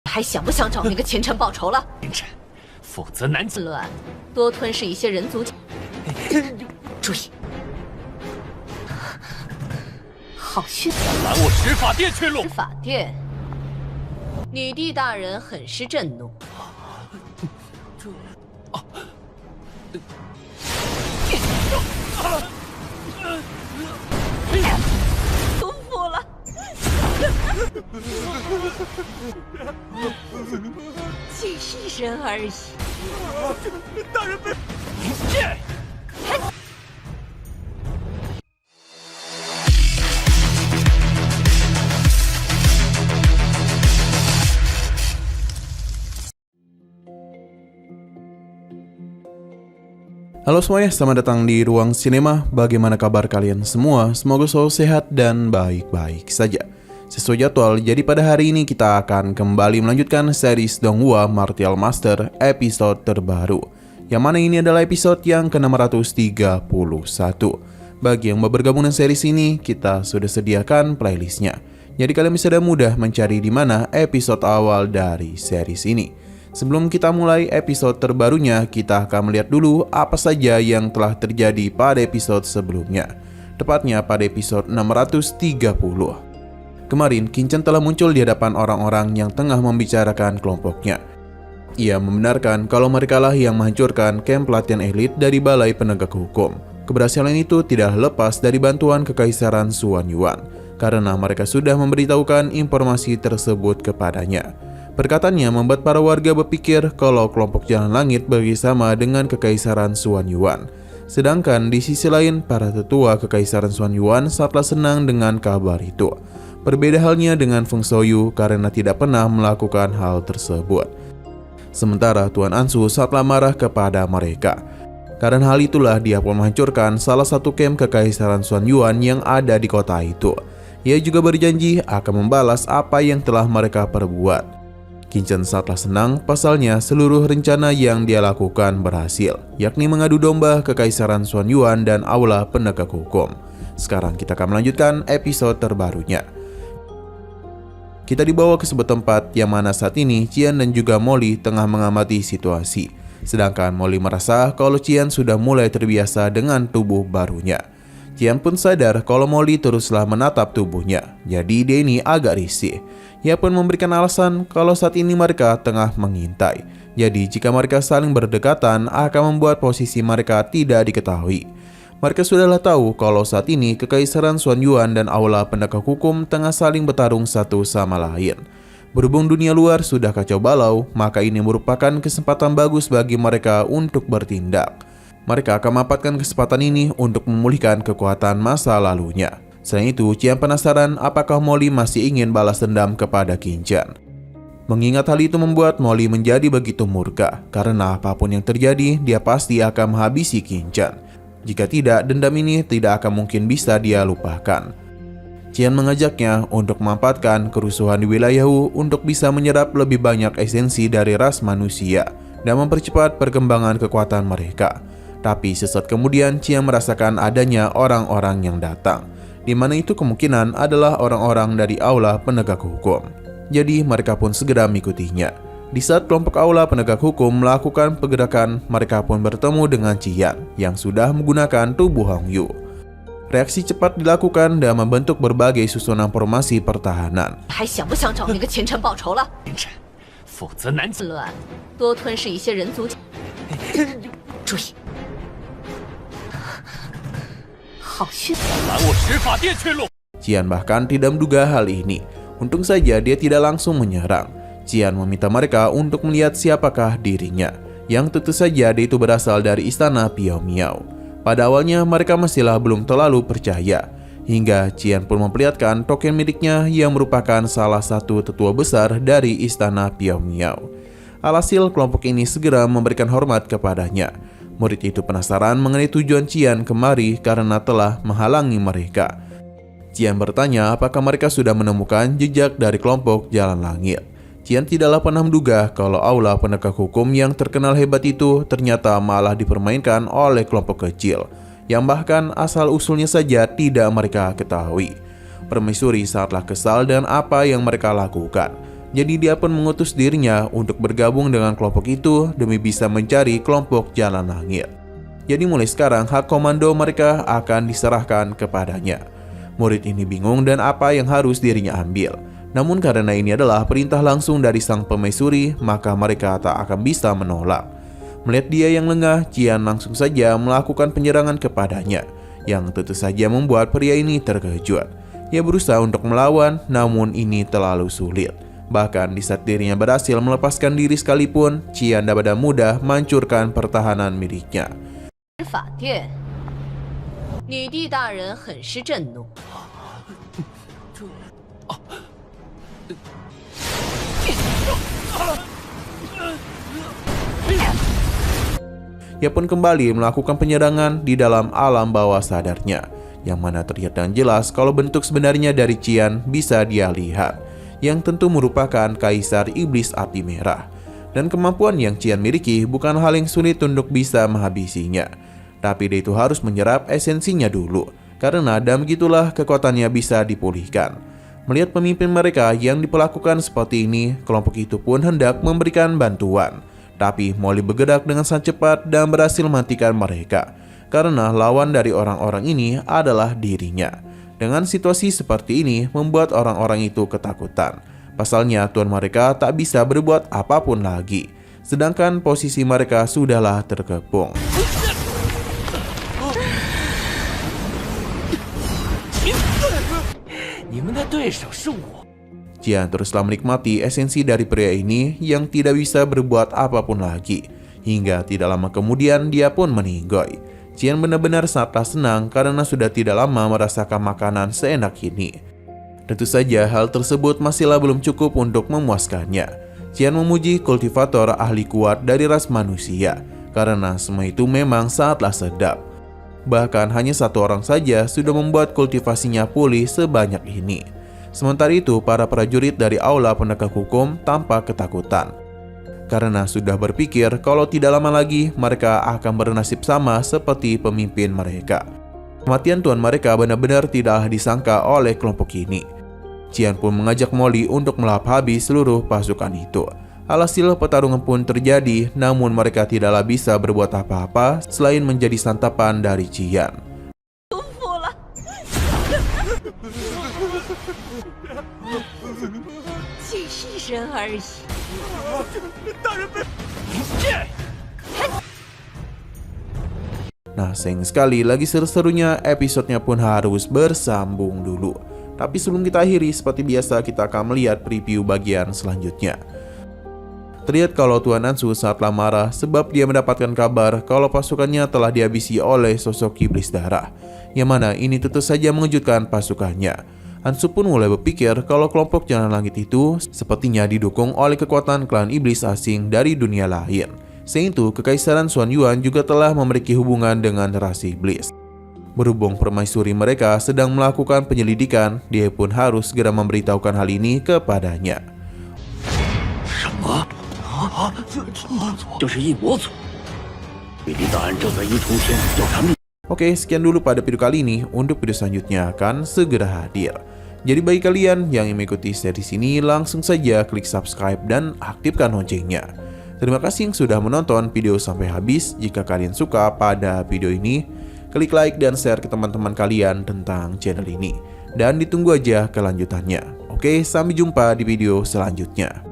还想不想找那个前尘报仇了？凌晨，否则难自乱，多吞噬一些人族。注意，好血！拦我执法殿去路。执法殿，女帝大人很是震怒。舒服了。仅是人而已。大人被Halo semuanya, selamat datang di Ruang Sinema. Bagaimana kabar kalian semua? Semoga selalu sehat dan baik-baik saja. Sesuai jadwal, jadi pada hari ini kita akan kembali melanjutkan series Donghua Martial Master episode terbaru. Yang mana ini adalah episode yang ke-631. Bagi yang mau bergabung dengan series ini, kita sudah sediakan playlistnya. Jadi kalian bisa dengan mudah mencari di mana episode awal dari series ini. Sebelum kita mulai episode terbarunya, kita akan melihat dulu apa saja yang telah terjadi pada episode sebelumnya. Tepatnya pada episode 630. Kemarin, Kinchan telah muncul di hadapan orang-orang yang tengah membicarakan kelompoknya. Ia membenarkan kalau merekalah yang menghancurkan kamp pelatihan elit dari Balai Penegak Hukum. Keberhasilan itu tidak lepas dari bantuan Kekaisaran Xuan Yuan, karena mereka sudah memberitahukan informasi tersebut kepadanya. Perkataannya membuat para warga berpikir kalau kelompok Jalan Langit bekerjasama dengan Kekaisaran Xuan Yuan. Sedangkan di sisi lain, para tetua Kekaisaran Xuan Yuan sangatlah senang dengan kabar itu. Berbeda halnya dengan Feng Xiaoyu karena tidak pernah melakukan hal tersebut. Sementara Tuan Ansu sangatlah marah kepada mereka. Karena hal itulah dia pun menghancurkan salah satu kamp Kekaisaran Xuan Yuan yang ada di kota itu. Ia juga berjanji akan membalas apa yang telah mereka perbuat. Kinchan sangatlah senang pasalnya seluruh rencana yang dia lakukan berhasil, yakni mengadu domba Kekaisaran Xuan Yuan dan Aula Penegak Hukum. Sekarang kita akan melanjutkan episode terbarunya. Kita dibawa ke sebuah tempat yang mana saat ini Qian dan juga Molly tengah mengamati situasi. Sedangkan Molly merasa kalau Qian sudah mulai terbiasa dengan tubuh barunya. Qian pun sadar kalau Molly teruslah menatap tubuhnya, jadi dia ini agak risih. Ia pun memberikan alasan kalau saat ini mereka tengah mengintai. Jadi jika mereka saling berdekatan akan membuat posisi mereka tidak diketahui. Mereka sudahlah tahu kalau saat ini Kekaisaran Xuan Yuan dan Aula Penegak Hukum tengah saling bertarung satu sama lain. Berhubung dunia luar sudah kacau balau, maka ini merupakan kesempatan bagus bagi mereka untuk bertindak. Mereka akan memanfaatkan kesempatan ini untuk memulihkan kekuatan masa lalunya. Selain itu, Qian penasaran apakah Molly masih ingin balas dendam kepada Kinchan. Mengingat hal itu membuat Molly menjadi begitu murka, karena apapun yang terjadi, dia pasti akan menghabisi Kinchan. Jika tidak, dendam ini tidak akan mungkin bisa dia lupakan. Qian mengajaknya untuk memanfaatkan kerusuhan di wilayah Wu untuk bisa menyerap lebih banyak esensi dari ras manusia dan mempercepat perkembangan kekuatan mereka. Tapi sesaat kemudian Qian merasakan adanya orang-orang yang datang, di mana itu kemungkinan adalah orang-orang dari Aula Penegak Hukum. Jadi mereka pun segera mengikutinya. Di saat kelompok Aula Penegak Hukum melakukan pergerakan, mereka pun bertemu dengan Qian yang sudah menggunakan tubuh Hongyu. Reaksi cepat dilakukan dan membentuk berbagai susunan formasi pertahanan. 还想不想找那个前尘报仇了？凌晨，否则难自乱，多吞噬一些人族。注意，好血！拦我执法殿去路。 Qian bahkan tidak menduga hal ini. Untung saja dia tidak langsung menyerang. Qian meminta mereka untuk melihat siapakah dirinya, yang tentu saja dia itu berasal dari istana Piao Miao. Pada awalnya mereka masihlah belum terlalu percaya, hingga Qian pun memperlihatkan token miliknya yang merupakan salah satu tetua besar dari istana Piao Miao. Alhasil kelompok ini segera memberikan hormat kepadanya. Murid itu penasaran mengenai tujuan Qian kemari karena telah menghalangi mereka. Qian bertanya apakah mereka sudah menemukan jejak dari kelompok Jalan Langit. Qian tidaklah pernah menduga kalau Aula Penegak Hukum yang terkenal hebat itu ternyata malah dipermainkan oleh kelompok kecil, yang bahkan asal-usulnya saja tidak mereka ketahui. Permaisuri sangatlah kesal dengan apa yang mereka lakukan, Jadi dia pun mengutus dirinya untuk bergabung dengan kelompok itu demi bisa mencari kelompok Jalan Langit. Jadi mulai sekarang hak komando mereka akan diserahkan kepadanya. Murid ini bingung dan apa yang harus dirinya ambil. Namun karena ini adalah perintah langsung dari sang permaisuri, maka mereka tak akan bisa menolak. Melihat dia yang lengah, Qian langsung saja melakukan penyerangan kepadanya, yang tentu saja membuat pria ini terkejut. Ia berusaha untuk melawan, namun ini terlalu sulit. Bahkan di saat dirinya berhasil melepaskan diri sekalipun, Qian dapat mudah menghancurkan pertahanan miliknya. 法殿，女帝大人很是震怒。 Ia pun kembali melakukan penyerangan di dalam alam bawah sadarnya, yang mana terlihat dengan jelas kalau bentuk sebenarnya dari Qian bisa dia lihat, yang tentu merupakan Kaisar Iblis Api Merah. Dan kemampuan yang Qian miliki bukan hal yang sulit untuk bisa menghabisinya, tapi dia itu harus menyerap esensinya dulu, karena dan begitulah kekuatannya bisa dipulihkan. Melihat pemimpin mereka yang diperlakukan seperti ini, kelompok itu pun hendak memberikan bantuan. Tapi Molly bergerak dengan sangat cepat dan berhasil mematikan mereka, karena lawan dari orang-orang ini adalah dirinya. Dengan situasi seperti ini membuat orang-orang itu ketakutan. Pasalnya tuan mereka tak bisa berbuat apapun lagi, sedangkan posisi mereka sudahlah terkepung. Qian teruslah menikmati esensi dari pria ini yang tidak bisa berbuat apapun lagi. Hingga tidak lama kemudian dia pun meninggoy. Qian benar-benar sangatlah senang karena sudah tidak lama merasakan makanan seenak ini. Tentu saja hal tersebut masihlah belum cukup untuk memuaskannya. Qian memuji kultivator ahli kuat dari ras manusia, karena semua itu memang sangatlah sedap. Bahkan hanya satu orang saja sudah membuat kultivasinya pulih sebanyak ini. Sementara itu para prajurit dari aula penegak hukum tampak ketakutan, karena sudah berpikir kalau tidak lama lagi mereka akan bernasib sama seperti pemimpin mereka. Kematian tuan mereka benar-benar tidak disangka oleh kelompok ini. Qian pun mengajak Molly untuk melahap habis seluruh pasukan itu. Alhasil pertarungan pun terjadi, namun mereka tidaklah bisa berbuat apa-apa selain menjadi santapan dari Qian. Nah, sayang sekali lagi seru-serunya episodenya pun harus bersambung dulu. Tapi sebelum kita akhiri, seperti biasa kita akan melihat preview bagian selanjutnya. Terlihat kalau Tuan Ansu sangatlah marah sebab dia mendapatkan kabar kalau pasukannya telah dihabisi oleh sosok iblis darah, yang mana ini tentu saja mengejutkan pasukannya. Ansu pun mulai berpikir kalau kelompok Jalan Langit itu sepertinya didukung oleh kekuatan klan iblis asing dari dunia lain. Selain itu, Kekaisaran Xuan Yuan juga telah memiliki hubungan dengan ras iblis. Berhubung permaisuri mereka sedang melakukan penyelidikan, dia pun harus segera memberitahukan hal ini kepadanya. Oke, sekian dulu pada video kali ini. Untuk video selanjutnya akan segera hadir. Jadi bagi kalian yang ingin mengikuti series ini, langsung saja klik subscribe dan aktifkan loncengnya. Terima kasih yang sudah menonton video sampai habis. Jika kalian suka pada video ini, klik like dan share ke teman-teman kalian tentang channel ini. Dan ditunggu aja kelanjutannya. Oke, sampai jumpa di video selanjutnya.